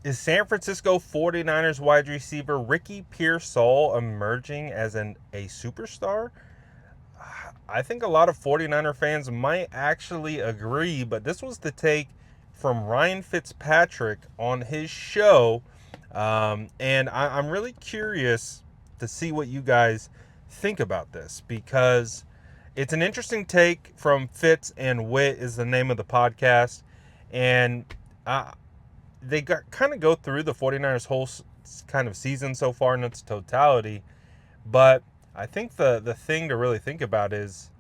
Is San Francisco 49ers wide receiver Ricky Pearsall emerging as a superstar? I think a lot of 49er fans might actually agree, but this was the take from Ryan Fitzpatrick on his show. And I'm really curious to see what you guys think about this because it's an interesting take from Fitz, and Wit is the name of the podcast. And uh, they kind of go through the 49ers whole kind of season so far in its totality. But I think the thing to really think about is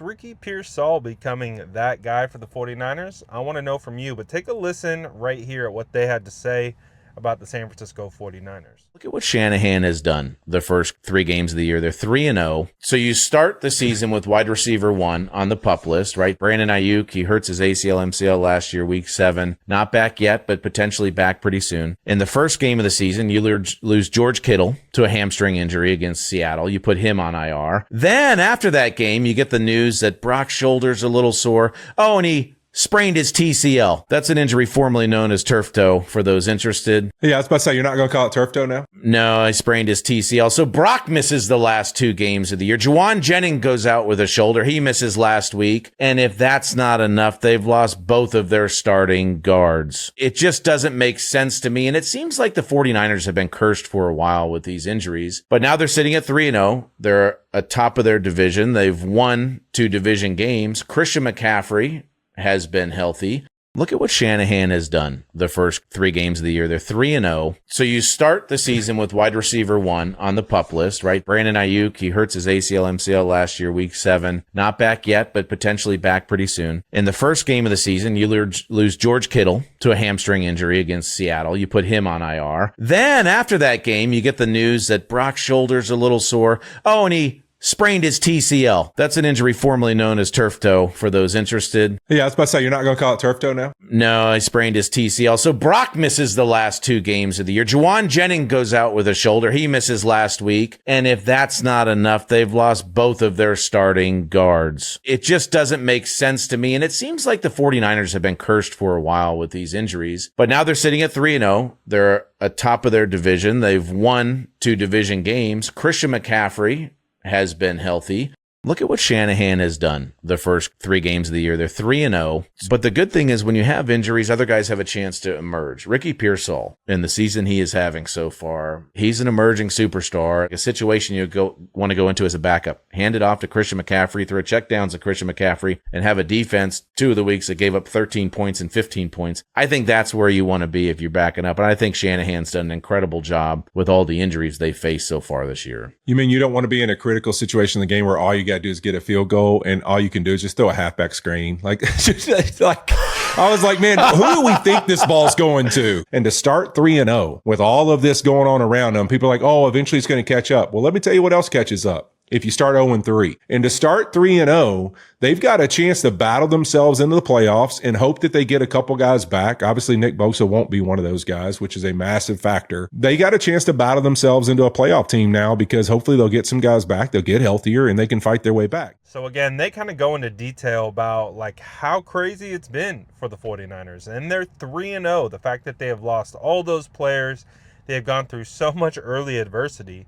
Ricky Pearsall becoming that guy for the 49ers? I want to know from you, but take a listen right here at what they had to say about the San Francisco 49ers. Look at what Shanahan has done the first 3 games of the year. They're 3-0. So you start the season with wide receiver 1 on the PUP list, right? Brandon Ayuk, he hurts his ACL, MCL last year, week 7. Not back yet, but potentially back pretty soon. In the first game of the season, you lose George Kittle to a hamstring injury against Seattle. You put him on IR. Then after that game, you get the news that Brock's shoulder's a little sore. Oh, and he sprained his TCL. That's an injury formerly known as turf toe for those interested. Yeah, I was about to say, you're not going to call it turf toe now? No, I sprained his TCL. So Brock misses the last 2 games of the year. Juwan Jennings goes out with a shoulder. He misses last week. And if that's not enough, they've lost both of their starting guards. It just doesn't make sense to me. And it seems like the 49ers have been cursed for a while with ththese injuries. But now they're sitting at 3-0. They're atop of their division. They've won 2 division games. Christian McCaffrey has been healthy. Look at what Shanahan has done the first 3 games of the year. They're 3-0. So you start the season with wide receiver 1 on the PUP list, right? Brandon Ayuk, he hurts his ACL, MCL last year, week 7. Not back yet, but potentially back pretty soon. In the first game of the season, you lose George Kittle to a hamstring injury against Seattle. You put him on IR. Then after that game, you get the news that Brock's shoulder's a little sore. Oh, and he sprained his TCL. That's an injury formerly known as turf toe for those interested. Yeah, I was about to say, you're not going to call it turf toe now? No, I sprained his TCL. So Brock misses the last 2 games of the year. Juwan Jennings goes out with a shoulder. He misses last week. And if that's not enough, they've lost both of their starting guards. It just doesn't make sense to me. And it seems like the 49ers have been cursed for a while with these injuries. But now they're sitting at 3-0. They're atop of their division. They've won 2 division games. Christian McCaffrey has been healthy. Look at what Shanahan has done the first 3 games of the year. They're 3-0. But the good thing is when you have injuries, other guys have a chance to emerge. Ricky Pearsall, in the season he is having so far, he's an emerging superstar. A situation you want to go into as a backup. Hand it off to Christian McCaffrey, throw checkdowns to Christian McCaffrey, and have a defense 2 of the weeks that gave up 13 points and 15 points. I think that's where you want to be if you're backing up. And I think Shanahan's done an incredible job with all the injuries they've faced so far this year. You mean you don't want to be in a critical situation in the game where all you got to do is get a field goal and all you can do is just throw a halfback screen? Like I was like, man, who do we think this ball's going to? And to start 3-0 with all of this going on around them, people are like, oh, eventually it's going to catch up. Well, let me tell you what else catches up. If you start 0-3 and to start 3-0, they've got a chance to battle themselves into the playoffs and hope that they get a couple guys back. Obviously, Nick Bosa won't be one of those guys, which is a massive factor. They got a chance to battle themselves into a playoff team now because hopefully they'll get some guys back. They'll get healthier and they can fight their way back. So again, they kind of go into detail about like how crazy it's been for the 49ers. And they're 3-0. The fact that they have lost all those players, they have gone through so much early adversity,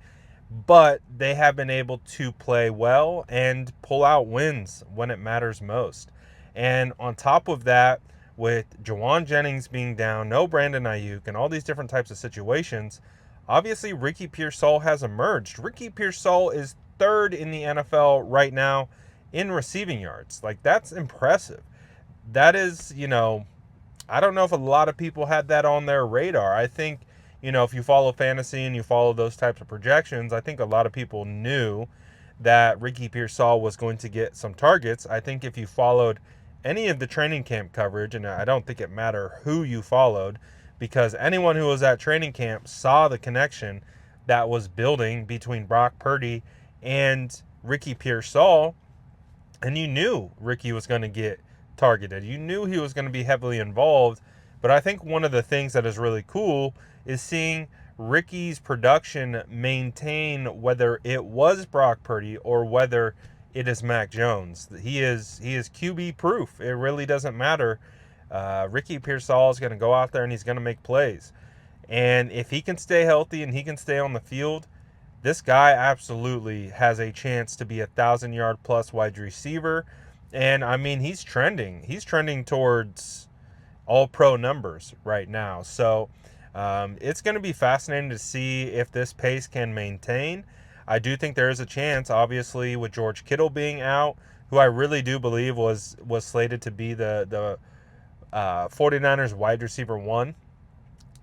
but they have been able to play well and pull out wins when it matters most. And on top of that, with Juwan Jennings being down, no Brandon Ayuk, and all these different types of situations, obviously Ricky Pearsall has emerged. Ricky Pearsall is 3rd in the NFL right now in receiving yards. Like, that's impressive. That is, I don't know if a lot of people had that on their radar. I think, if you follow fantasy and you follow those types of projections, I think a lot of people knew that Ricky Pearsall was going to get some targets. I think if you followed any of the training camp coverage, and I don't think it mattered who you followed, because anyone who was at training camp saw the connection that was building between Brock Purdy and Ricky Pearsall, and you knew Ricky was going to get targeted. You knew he was going to be heavily involved. But I think one of the things that is really cool is seeing Ricky's production maintain, whether it was Brock Purdy or whether it is Mac Jones. He is QB proof. It really doesn't matter Ricky Pearsall is going to go out there and he's going to make plays. And if he can stay healthy and he can stay on the field, this guy absolutely has a chance to be 1,000-yard plus wide receiver. And I mean, he's trending. He's trending towards all pro numbers right now. So it's going to be fascinating to see if this pace can maintain. I do think there is a chance, obviously, with George Kittle being out, who I really do believe was slated to be the 49ers wide receiver one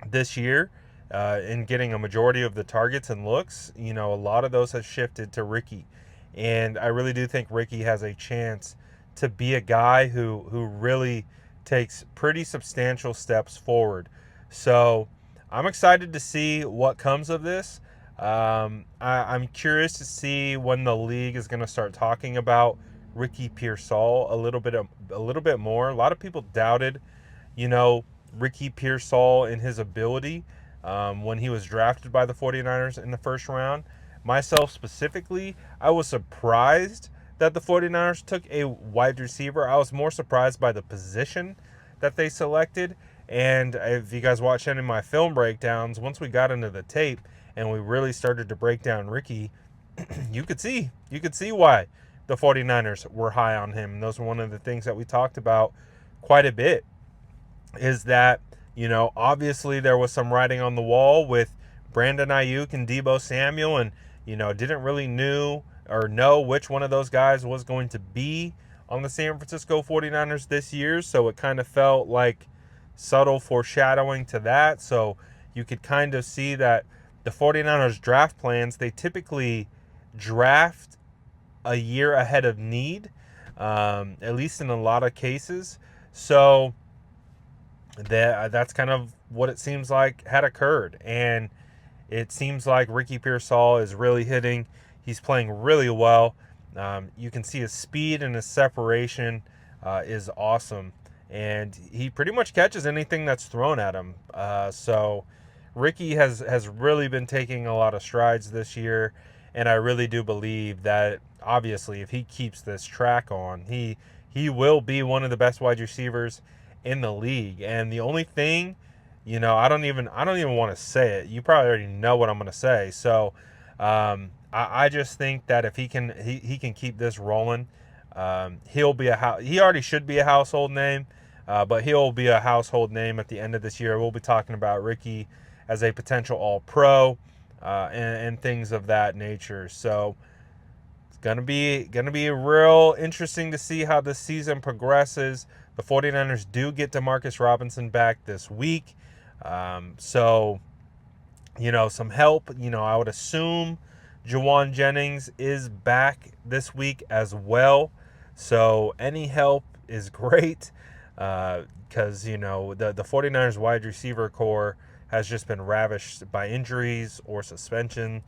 this year, in getting a majority of the targets and looks. A lot of those have shifted to Ricky. And I really do think Ricky has a chance to be a guy who really takes pretty substantial steps forward. So I'm excited to see what comes of this. I'm curious to see when the league is going to start talking about Ricky Pearsall a little bit more. A lot of people doubted, Ricky Pearsall and his ability when he was drafted by the 49ers in the first round. Myself specifically, I was surprised that the 49ers took a wide receiver. I was more surprised by the position that they selected. And if you guys watch any of my film breakdowns, once we got into the tape and we really started to break down Ricky, you could see why the 49ers were high on him. And those were one of the things that we talked about quite a bit, is that, obviously there was some writing on the wall with Brandon Ayuk and Deebo Samuel, and, didn't really know which one of those guys was going to be on the San Francisco 49ers this year. So it kind of felt like subtle foreshadowing to that. So you could kind of see that the 49ers draft plans, they typically draft a year ahead of need, at least in a lot of cases. So that's kind of what it seems like had occurred. And it seems like Ricky Pearsall is really hitting. He's playing really well. You can see his speed and his separation is awesome. And he pretty much catches anything that's thrown at him. So Ricky has really been taking a lot of strides this year. And I really do believe that, obviously, if he keeps this track on, he will be one of the best wide receivers in the league. And the only thing, I don't even want to say it. You probably already know what I'm going to say. So I just think that if he can keep this rolling, he'll be he already should be a household name, but he'll be a household name at the end of this year. We'll be talking about Ricky as a potential All-Pro and things of that nature. So it's gonna be real interesting to see how this season progresses. The 49ers do get Demarcus Robinson back this week. So, some help. I would assume Juwan Jennings is back this week as well. So any help is great, because, the 49ers wide receiver core has just been ravished by injuries or suspension.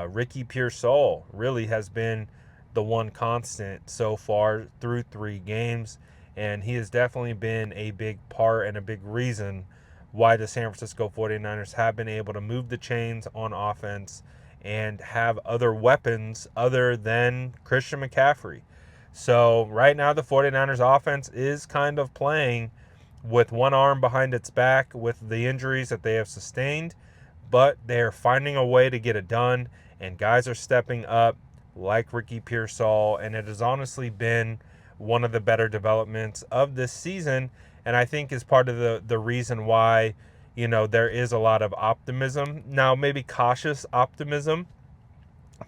Ricky Pearsall really has been the one constant so far through 3 games. And he has definitely been a big part and a big reason why the San Francisco 49ers have been able to move the chains on offense and have other weapons other than Christian McCaffrey. So right now the 49ers offense is kind of playing with one arm behind its back with the injuries that they have sustained, but they're finding a way to get it done, and guys are stepping up like Ricky Pearsall, and it has honestly been one of the better developments of this season, and I think is part of the reason why, there is a lot of optimism. Now, maybe cautious optimism,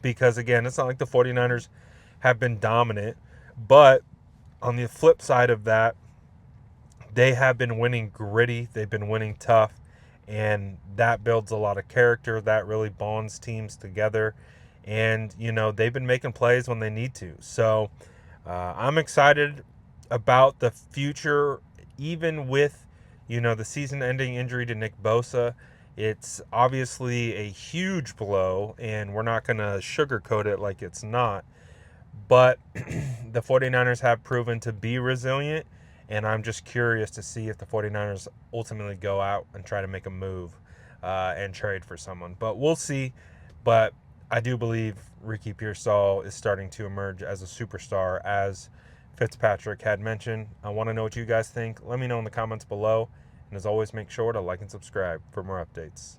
because, again, it's not like the 49ers have been dominant, but on the flip side of that, they have been winning gritty, they've been winning tough, and that builds a lot of character. That really bonds teams together, and, they've been making plays when they need to. So I'm excited about the future, even with, the season-ending injury to Nick Bosa. It's obviously a huge blow, and we're not going to sugarcoat it like it's not. But the 49ers have proven to be resilient, and I'm just curious to see if the 49ers ultimately go out and try to make a move and trade for someone. But we'll see. But I do believe Ricky Pearsall is starting to emerge as a superstar as Fitzpatrick had mentioned. I want to know what you guys think. Let me know in the comments below. And as always, make sure to like and subscribe for more updates.